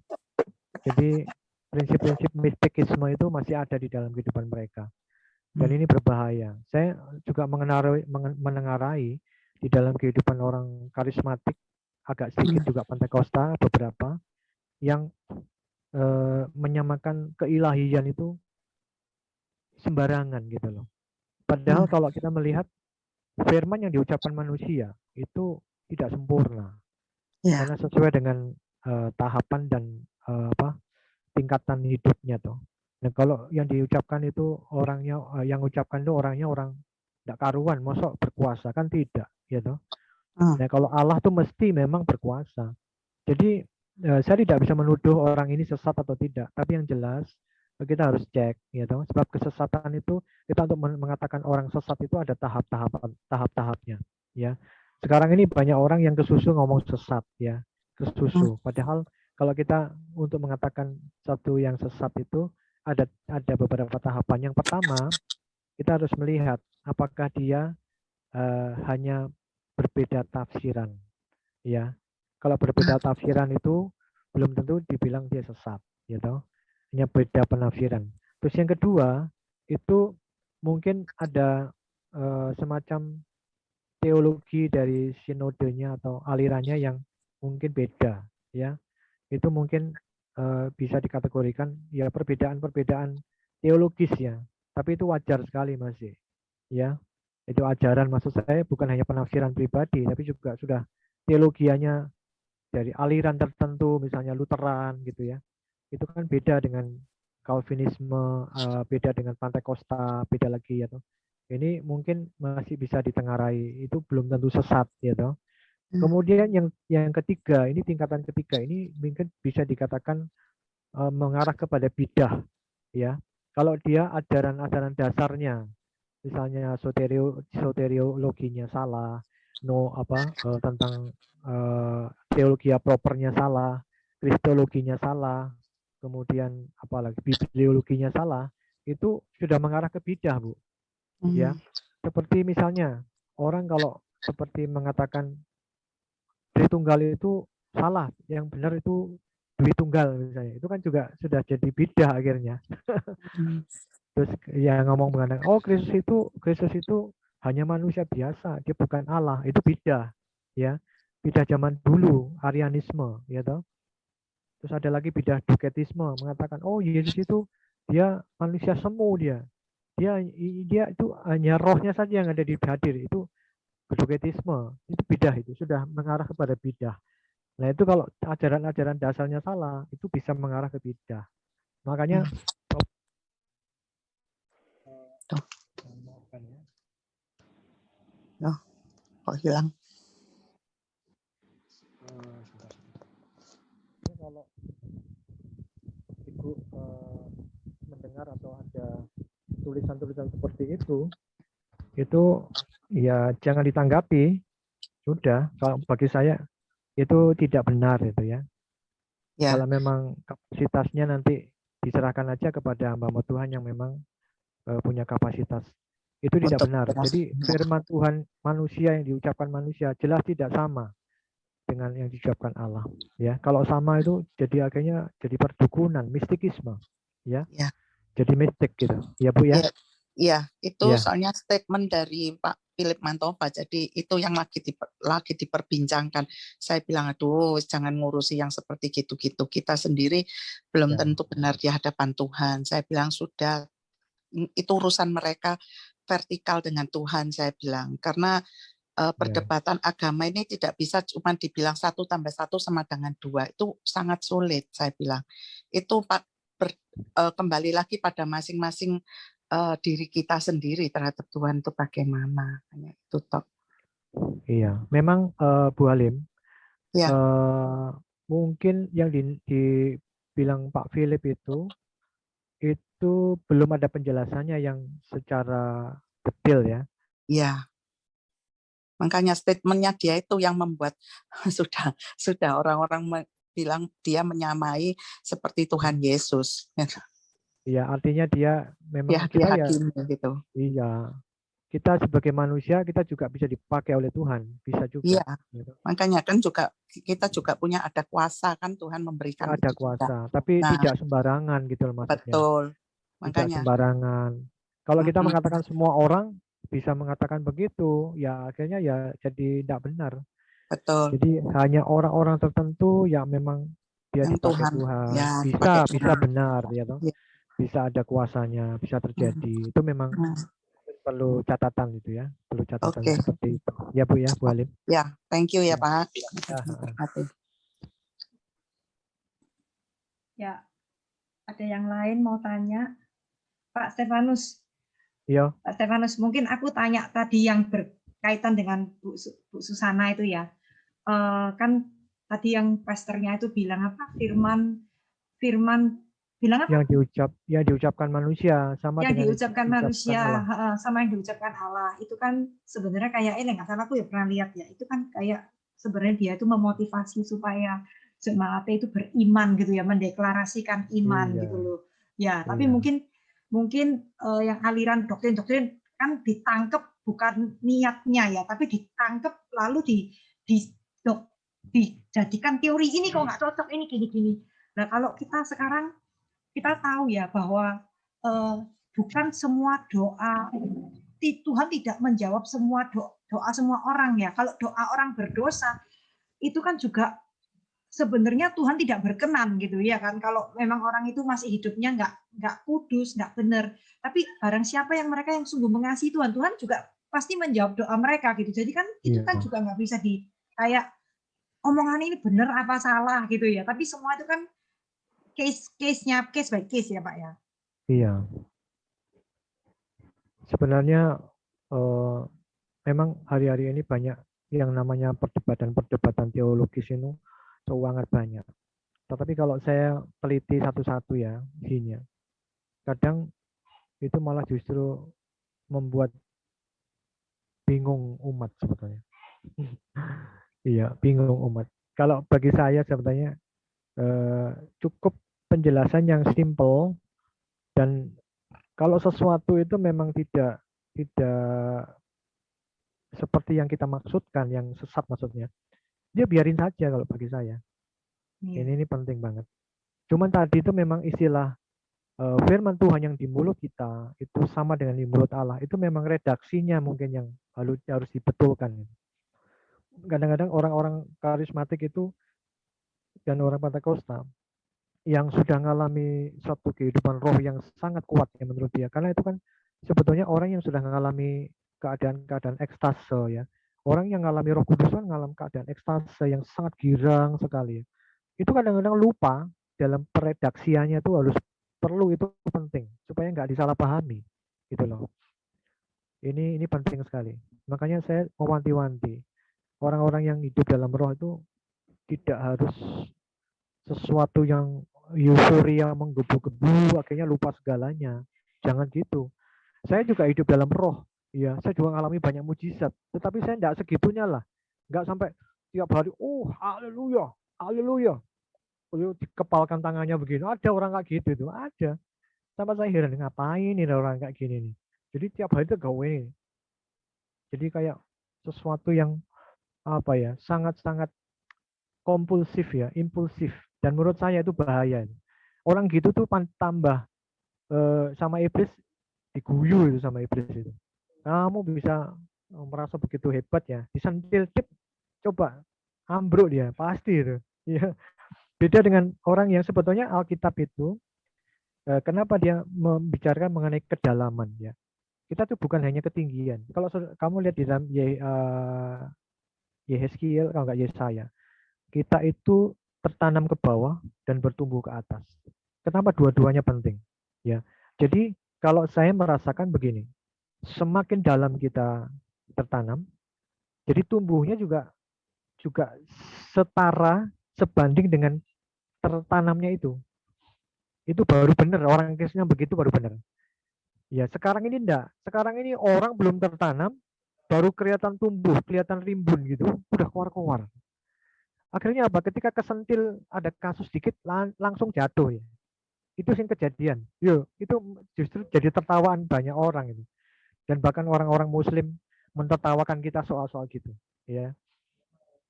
Jadi prinsip-prinsip mistikisme itu masih ada di dalam kehidupan mereka. Dan ini berbahaya. Saya juga menengarai di dalam kehidupan orang karismatik, agak sedikit juga Pentakosta beberapa, yang menyamakan keilahian itu sembarangan gitu loh. Padahal kalau kita melihat firman yang diucapkan manusia itu tidak sempurna. Karena sesuai dengan tahapan dan tingkatan hidupnya tuh. Nah, kalau yang diucapkan itu orangnya yang ucapkan itu orangnya orang tidak karuan, mosok berkuasa kan tidak, ya toh. Nah, kalau Allah tuh mesti memang berkuasa. Jadi saya tidak bisa menuduh orang ini sesat atau tidak, tapi yang jelas kita harus cek, ya toh. Sebab kesesatan itu kita untuk mengatakan orang sesat itu ada tahap-tahapnya, ya. Sekarang ini banyak orang yang kesusu ngomong sesat, ya, kesusu. Padahal kalau kita untuk mengatakan satu yang sesat itu ada beberapa tahapan. Yang pertama, kita harus melihat apakah dia hanya berbeda tafsiran, ya. Kalau berbeda tafsiran itu belum tentu dibilang dia sesat, ya toh. Hanya beda penafsiran. Terus yang kedua itu mungkin ada semacam teologi dari sinodenya atau alirannya yang mungkin beda, ya. Itu mungkin bisa dikategorikan ya perbedaan-perbedaan teologis ya. Tapi itu wajar sekali masih, ya. Itu ajaran, maksud saya bukan hanya penafsiran pribadi, tapi juga sudah teologianya dari aliran tertentu, misalnya Lutheran gitu ya. Itu kan beda dengan Calvinisme, beda dengan Pentakosta, beda lagi ya toh. Ini mungkin masih bisa ditengarai, itu belum tentu sesat ya toh. Kemudian yang ketiga, ini tingkatan ketiga ini mungkin bisa dikatakan mengarah kepada bidah, ya. Kalau dia ajaran-ajaran dasarnya, misalnya soteriologinya salah, tentang teologia propernya salah, kristologinya salah, kemudian apalagi bibliologinya salah, itu sudah mengarah ke bidah, Bu. Ya, seperti misalnya orang kalau seperti mengatakan Tritunggal itu salah, yang benar itu Dwi Tunggal misalnya, itu kan juga sudah jadi bidah akhirnya. Terus ya ngomong mengenai Kristus itu hanya manusia biasa, dia bukan Allah, itu bidah, ya. Bidah zaman dulu, Arianisme, ya toh. Terus ada lagi bidah Duketisme mengatakan Yesus itu dia manusia semu dia. Dia itu hanya rohnya saja yang ada di hadir, itu Duketisme, itu bidah, itu sudah mengarah kepada bidah. Nah, itu kalau ajaran-ajaran dasarnya salah, itu bisa mengarah ke bidah. Makanya Kok hilang? Ini kalau Ibu mendengar atau ada tulisan-tulisan seperti itu ya jangan ditanggapi. Sudah, kalau bagi saya itu tidak benar itu ya. Ya. Kalau memang kapasitasnya nanti diserahkan aja kepada hamba Tuhan yang memang punya kapasitas. Itu tidak benar. Jadi firman Tuhan manusia yang diucapkan manusia jelas tidak sama dengan yang diucapkan Allah. Ya, kalau sama itu jadi akhirnya jadi perdukunan, mistikisme. Ya, jadi mistik gitu. Ya Bu ya. Iya, itu soalnya statement dari Pak Philip Mantova. Jadi itu yang lagi diperbincangkan. Saya bilang, aduh, jangan ngurusi yang seperti gitu-gitu. Kita sendiri belum tentu benar di hadapan Tuhan. Saya bilang sudah, itu urusan mereka vertikal dengan Tuhan. Saya bilang karena perdebatan agama ini tidak bisa cuma dibilang 1 + 1 sama dengan 2. Itu sangat sulit. Saya bilang itu kembali lagi pada masing-masing diri kita sendiri terhadap Tuhan itu bagaimana, hanya itu toh. Iya, memang Bu Halim, Ya. Mungkin yang dibilang Pak Philip itu belum ada penjelasannya yang secara detail ya. Iya. Makanya statementnya dia itu yang membuat sudah orang-orang bilang dia menyamai seperti Tuhan Yesus. Iya, artinya dia memang dia kita hakim gitu. Iya, kita sebagai manusia kita juga bisa dipakai oleh Tuhan, bisa juga. Iya, makanya kan kita juga punya ada kuasa kan, Tuhan memberikan ada itu kuasa, juga. tapi tidak sembarangan gitu loh maksudnya. Betul, makanya. Tidak sembarangan. Kalau kita mengatakan semua orang bisa mengatakan begitu, ya akhirnya ya jadi tidak benar. Betul. Jadi hanya orang-orang tertentu yang memang dia yang dipakai Tuhan, ya, bisa benar ya toh. Ya. Bisa ada kuasanya, bisa terjadi. Itu memang perlu catatan itu ya, perlu catatan seperti itu. Ya Bu ya, Bu Halim. Ya, thank you ya Pak. Ya, ada yang lain mau tanya? Pak Stefanus. Iya. Pak Stefanus, mungkin aku tanya tadi yang berkaitan dengan Bu Susana itu ya. Kan tadi yang pastornya itu bilang apa? Firman bilang apa? Yang diucapkan manusia sama yang dengan diucapkan manusia Allah. Sama yang diucapkan Allah. Itu kan sebenarnya kayak ini nggak salah aku ya pernah lihat ya. Itu kan kayak sebenarnya dia itu memotivasi supaya jemaatnya itu beriman gitu ya, mendeklarasikan iman gitu loh. Ya, tapi mungkin yang aliran doktrin-doktrin kan ditangkap bukan niatnya ya, tapi ditangkap lalu dijadikan teori ini kok nggak cocok, ini gini-gini. Nah, kalau kita sekarang kita tahu ya bahwa bukan semua doa Tuhan tidak menjawab semua doa semua orang ya. Kalau doa orang berdosa itu kan juga sebenarnya Tuhan tidak berkenan gitu ya kan. Kalau memang orang itu masih hidupnya nggak kudus, nggak benar. Tapi barang siapa yang mereka yang sungguh mengasihi Tuhan, Tuhan juga pasti menjawab doa mereka gitu. Jadi kan itu kan juga nggak bisa kayak omongan ini benar apa salah gitu ya. Tapi semua itu kan case by case ya Pak ya. Iya. Sebenarnya memang hari-hari ini banyak yang namanya perdebatan teologis itu sangat banyak. Tetapi kalau saya teliti satu-satu ya, isinya, kadang itu malah justru membuat bingung umat sebetulnya. Iya, bingung umat. Kalau bagi saya sebetulnya cukup penjelasan yang simple, dan kalau sesuatu itu memang tidak seperti yang kita maksudkan, yang sesat maksudnya, dia biarin saja kalau bagi saya. Iya. Ini penting banget. Cuman tadi itu memang istilah firman Tuhan yang di mulut kita itu sama dengan di mulut Allah. Itu memang redaksinya mungkin yang harus dibetulkan. Kadang-kadang orang-orang karismatik itu dan orang Pentakosta yang sudah mengalami suatu kehidupan roh yang sangat kuat ya menurut dia. Karena itu kan sebetulnya orang yang sudah mengalami keadaan-keadaan ekstase ya. Orang yang mengalami Roh Kudus kan mengalami keadaan ekstase yang sangat girang sekali. Itu kadang-kadang lupa dalam peredaksiannya itu harus perlu, itu penting supaya nggak disalahpahami gitu loh. Ini penting sekali. Makanya saya mewanti-wanti orang-orang yang hidup dalam roh itu tidak harus sesuatu yang euforia menggebu-gebu akhirnya lupa segalanya. Jangan gitu. Saya juga hidup dalam roh. Ya, saya juga mengalami banyak mujizat. Tetapi saya tidak segitunya lah. Nggak sampai tiap hari, oh haleluya, haleluya. Dikepalkan tangannya begini. Ada orang kayak gitu itu, ada. Sampai saya heran, ngapain ini orang kayak gini nih. Jadi tiap hari itu gawe ini. Jadi kayak sesuatu yang apa ya, sangat-sangat kompulsif ya, impulsif. Dan menurut saya itu bahaya. Orang gitu tuh tambah sama iblis, diguyu itu sama iblis itu. Kamu bisa merasa begitu hebat ya, disentil cip, coba ambruk dia, pasti itu. Ya. Beda dengan orang yang sebetulnya Alkitab itu, kenapa dia membicarakan mengenai kedalaman ya. Kita tuh bukan hanya ketinggian. Kalau kamu lihat di dalam Yehezkiel, kalau nggak Yesaya, kita itu tertanam ke bawah dan bertumbuh ke atas. Kenapa dua-duanya penting? Ya, jadi kalau saya merasakan begini, semakin dalam kita tertanam, jadi tumbuhnya juga setara sebanding dengan tertanamnya itu. Itu baru benar, orang Kristen yang begitu baru benar. Ya, sekarang ini enggak. Sekarang ini orang belum tertanam, baru kelihatan tumbuh, kelihatan rimbun gitu, udah keluar-keluar. Akhirnya apa? Ketika kesentil ada kasus dikit langsung jatuh ya. Itu sih kejadian. Yo, itu justru jadi tertawaan banyak orang itu. Dan bahkan orang-orang muslim mentertawakan kita soal-soal gitu, ya.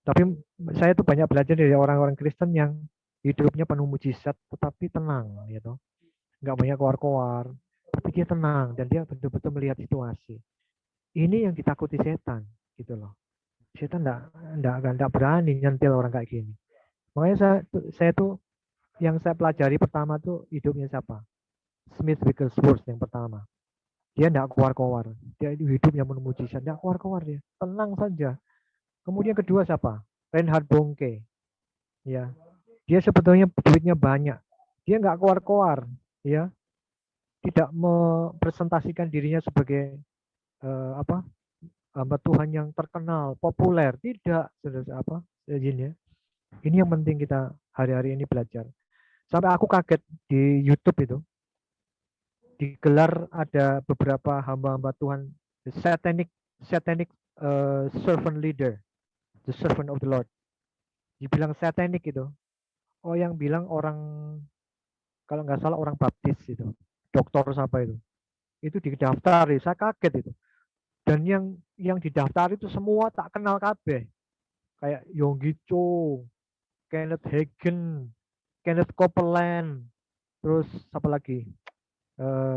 Tapi saya tuh banyak belajar dari orang-orang Kristen yang hidupnya penuh mujizat tetapi tenang gitu. Nggak banyak keluar-keluar, tapi dia tenang dan dia betul-betul melihat situasi. Ini yang ditakuti setan gitu loh. Setan enggak berani nyentil orang kayak gini. Makanya saya tuh yang saya pelajari pertama tuh hidupnya siapa? Smith Wigglesworth yang pertama. Dia enggak keluar-keluar. Dia hidupnya penuh mujizat, enggak keluar-keluar dia. Tenang saja. Kemudian kedua siapa? Reinhard Bonnke. Ya. Dia sebetulnya duitnya banyak. Dia enggak keluar-keluar, ya. Tidak mempresentasikan dirinya sebagai hamba Tuhan yang terkenal, populer, tidak, ya. Ini yang penting kita hari-hari ini belajar. Sampai aku kaget di YouTube itu digelar ada beberapa hamba-hamba Tuhan, the satanic servant leader, the servant of the Lord. Dibilang satanic itu. Oh, yang bilang orang, kalau nggak salah orang baptis itu, dokter siapa itu. Itu didaftar, saya kaget itu. Dan yang didaftar itu semua tak kenal kabeh. Kayak Yonggi Cho, Kenneth Hagin, Kenneth Copeland, terus apa lagi?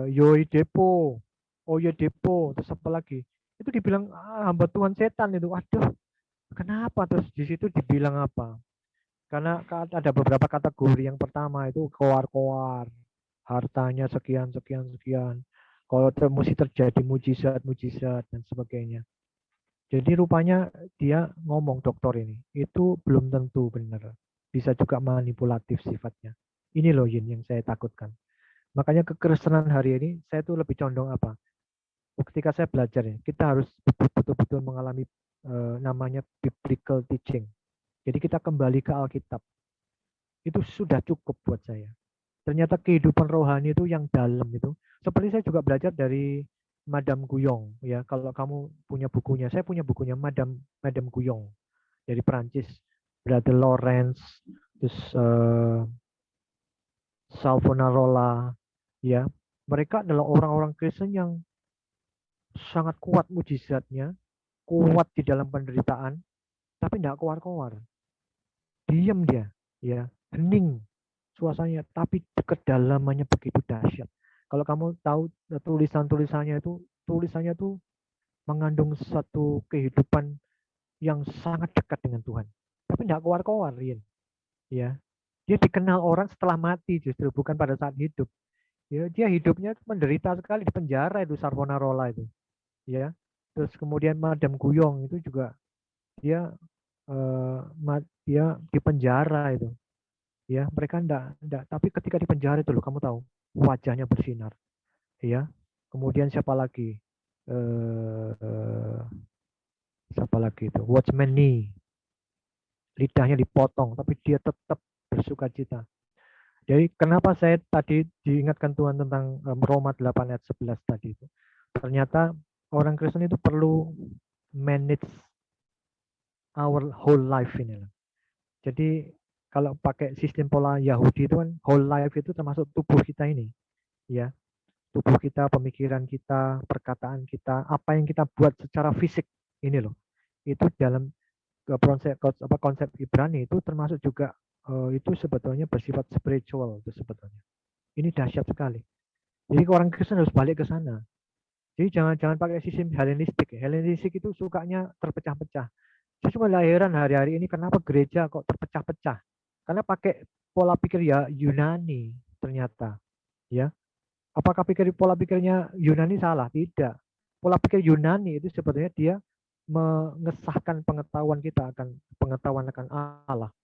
Yoi Depo, Oye Depo, terus apa lagi? Itu dibilang hamba Tuhan setan itu. Aduh, kenapa terus di situ dibilang apa? Karena ada beberapa kategori. Yang pertama itu koar-koar, hartanya sekian sekian sekian. Kalau mesti terjadi mujizat dan sebagainya. Jadi rupanya dia ngomong dokter ini itu belum tentu benar. Bisa juga manipulatif sifatnya. Ini loh Yin yang saya takutkan. Makanya kekristenan hari ini saya tuh lebih condong apa? Ketika saya belajar ya, kita harus betul-betul mengalami namanya biblical teaching. Jadi kita kembali ke Alkitab. Itu sudah cukup buat saya. Ternyata kehidupan rohani itu yang dalam itu. Seperti saya juga belajar dari Madame Guyon, ya. Kalau kamu punya bukunya, saya punya bukunya Madame Guyon dari Perancis, Brother Lawrence, terus Savonarola, ya. Mereka adalah orang-orang Kristen yang sangat kuat mujizatnya, kuat di dalam penderitaan, tapi tidak keluar-keluar. Diam dia, ya, hening suasananya, tapi kedalamannya begitu dahsyat. Kalau kamu tahu tulisannya itu mengandung satu kehidupan yang sangat dekat dengan Tuhan. Tapi tidak keluar-keluar, ya. Dia dikenal orang setelah mati justru, bukan pada saat hidup. Ya, dia hidupnya menderita sekali di penjara itu, Savonarola itu. Ya. Terus kemudian Madame Guyon itu juga dia di penjara itu. Ya, mereka enggak, tapi ketika di penjara itu loh, kamu tahu, wajahnya bersinar. Ya. Kemudian siapa lagi? Siapa lagi itu? Watchman Nee. Lidahnya dipotong, tapi dia tetap bersuka cita. Jadi kenapa saya tadi diingatkan Tuhan tentang Roma 8 ayat 11 tadi itu. Ternyata orang Kristen itu perlu manage our whole life ini. Jadi kalau pakai sistem pola Yahudi itu kan whole life itu termasuk tubuh kita ini. Ya. Tubuh kita, pemikiran kita, perkataan kita, apa yang kita buat secara fisik ini loh. Itu dalam konsep Ibrani itu termasuk juga itu sebetulnya bersifat spiritual itu sebetulnya. Ini dahsyat sekali. Jadi orang Kristen harus balik ke sana. Jadi jangan pakai sistem Helenistik. Helenistik itu sukanya terpecah-pecah. Saya cuma heran hari-hari ini kenapa gereja kok terpecah-pecah. Karena pakai pola pikir ya Yunani ternyata. Ya. Apakah pola pikirnya Yunani salah? Tidak. Pola pikir Yunani itu sebetulnya dia mengesahkan pengetahuan kita akan pengetahuan akan Allah.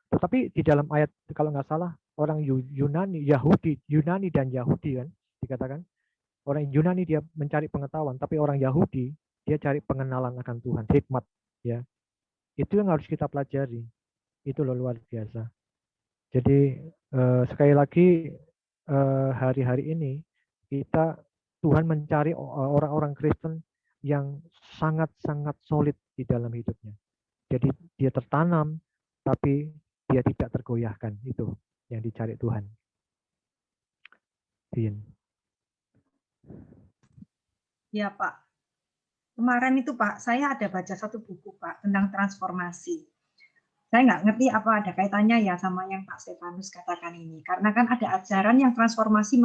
Tetapi di dalam ayat kalau nggak salah orang Yunani dan Yahudi kan dikatakan orang Yunani dia mencari pengetahuan, tapi orang Yahudi dia cari pengenalan akan Tuhan, hikmat, ya. Itu yang harus kita pelajari. Itu loh luar biasa. Jadi sekali lagi hari-hari ini Tuhan mencari orang-orang Kristen yang sangat-sangat solid di dalam hidupnya. Jadi dia tertanam, tapi dia tidak tergoyahkan. Itu yang dicari Tuhan. Ya Pak, kemarin itu Pak, saya ada baca satu buku Pak tentang transformasi. Saya nggak ngerti apa ada kaitannya ya sama yang Pak Stefanus katakan ini. Karena kan ada ajaran yang transformasi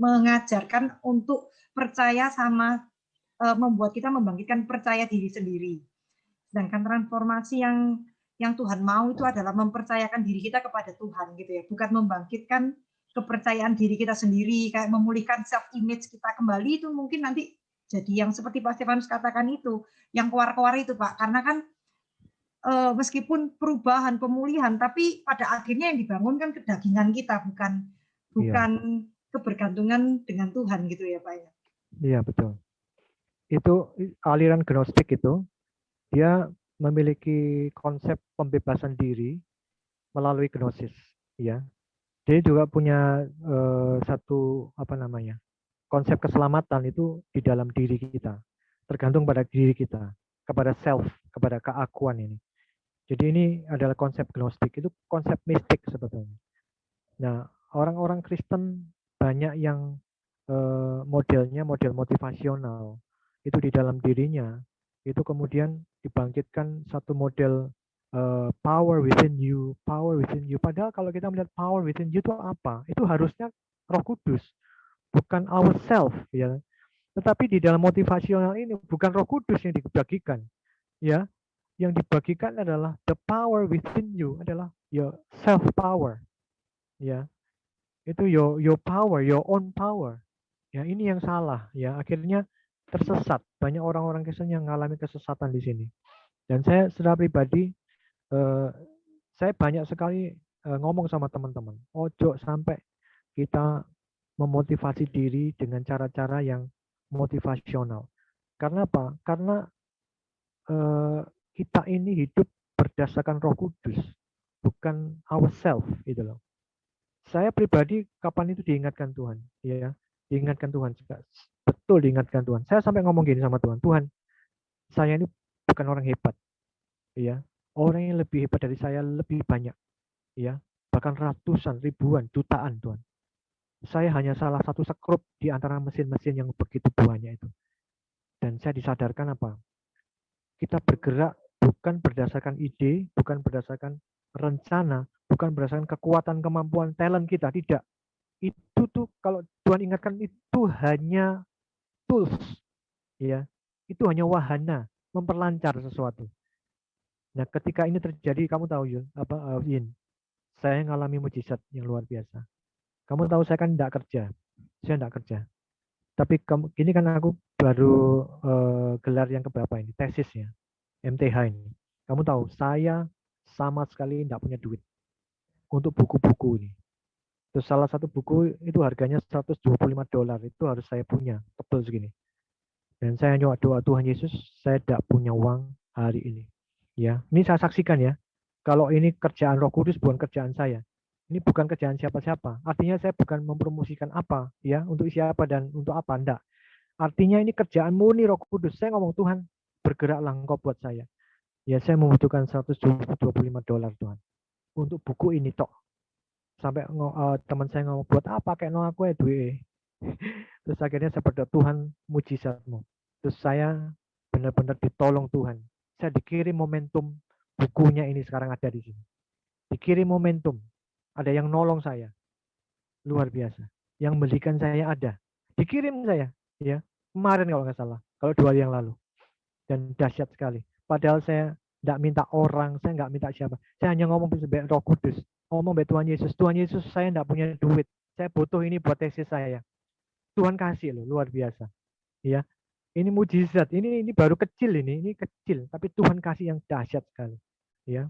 mengajarkan untuk percaya sama membuat kita membangkitkan percaya diri sendiri. Sedangkan transformasi yang Tuhan mau itu adalah mempercayakan diri kita kepada Tuhan gitu ya, bukan membangkitkan kepercayaan diri kita sendiri, kayak memulihkan self image kita kembali. Itu mungkin nanti jadi yang seperti Pak Stefanus katakan itu, yang keluar-keluar itu Pak, karena kan meskipun perubahan, pemulihan, tapi pada akhirnya yang dibangun kan kedagingan kita, bukan kebergantungan dengan Tuhan gitu ya Pak ya. Iya betul. Itu aliran Gnostik itu dia memiliki konsep pembebasan diri melalui gnosis, ya. Dia juga punya satu konsep keselamatan itu di dalam diri kita, tergantung pada diri kita, kepada self, kepada keakuan ini. Jadi ini adalah konsep Gnostik, itu konsep mistik sebetulnya. Nah, orang-orang Kristen banyak yang modelnya model motivasional, itu di dalam dirinya, itu kemudian dibangkitkan satu model power within you. Padahal kalau kita melihat power within you itu apa? Itu harusnya Roh Kudus, bukan ourself, ya. Tetapi di dalam motivasional ini bukan Roh Kudus yang dibagikan, ya. Yang dibagikan adalah the power within you, adalah your self power, ya. Itu your power, your own power. Ya, ini yang salah, ya. Akhirnya tersesat. Banyak orang-orang Kristen yang mengalami kesesatan di sini. Dan saya secara pribadi saya banyak sekali ngomong sama teman-teman, ojo sampai kita memotivasi diri dengan cara-cara yang motivasional. Karena apa? Karena kita ini hidup berdasarkan Roh Kudus, bukan ourselves gitu loh. Saya pribadi kapan itu diingatkan Tuhan, ya, diingatkan Tuhan, betul diingatkan Tuhan. Saya sampai ngomong gini sama Tuhan, Tuhan, saya ini bukan orang hebat, ya, orang yang lebih hebat dari saya lebih banyak, ya, bahkan ratusan, ribuan, jutaan Tuhan. Saya hanya salah satu sekrup di antara mesin-mesin yang begitu banyak itu. Dan saya disadarkan apa? Kita bergerak bukan berdasarkan ide, bukan berdasarkan rencana, bukan berdasarkan kekuatan, kemampuan, talent kita, tidak. Itu tuh kalau Tuhan ingatkan itu hanya tools, ya. Itu hanya wahana memperlancar sesuatu. Nah, ketika ini terjadi, kamu tahu Yun, saya ngalami mujizat yang luar biasa. Kamu tahu saya kan tidak kerja, saya tidak kerja. Tapi ini kan aku baru gelar yang keberapa ini, tesisnya, MTH ini. Kamu tahu, saya sama sekali tidak punya duit untuk buku-buku ini. Terus salah satu buku itu harganya $125, itu harus saya punya, tebal segini. Dan saya nyoba doa Tuhan Yesus, saya tidak punya uang hari ini. Ya, ini saya saksikan ya. Kalau ini kerjaan Roh Kudus bukan kerjaan saya. Ini bukan kerjaan siapa-siapa. Artinya saya bukan mempromosikan apa ya untuk siapa dan untuk apa, enggak. Artinya ini kerjaan murni Roh Kudus. Saya ngomong Tuhan, bergeraklah Engkau buat saya. Ya saya membutuhkan $125 Tuhan untuk buku ini tok. Sampai teman saya ngomong buat apa kayak no aku ya duit. Terus akhirnya saya berdoa Tuhan mujizatmu. Terus saya benar-benar ditolong Tuhan. Saya dikirim momentum bukunya ini sekarang ada di sini. Dikirim momentum. Ada yang nolong saya. Luar biasa. Yang belikan saya ada. Dikirim saya. Ya, kemarin kalau nggak salah. Kalau 2 hari yang lalu. Dan dahsyat sekali. Padahal saya nggak minta orang. Saya nggak minta siapa. Saya hanya ngomong sebagai Roh Kudus. Ngomong sama Tuhan Yesus. Tuhan Yesus saya nggak punya duit. Saya butuh ini buat tesis saya. Tuhan kasih loh. Luar biasa. Ya. Ini mujizat. Ini baru kecil ini. Ini kecil. Tapi Tuhan kasih yang dahsyat sekali. Ya.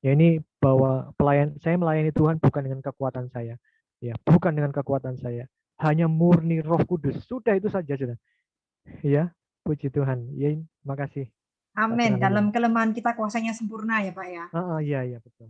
Ya ini bahwa saya melayani Tuhan bukan dengan kekuatan saya, ya bukan dengan kekuatan saya, hanya murni Roh Kudus. Sudah itu saja sudah. Ya, puji Tuhan. Ya, makasih. Amin. Dalam kelemahan kita kuasanya sempurna ya Pak ya. Iya betul.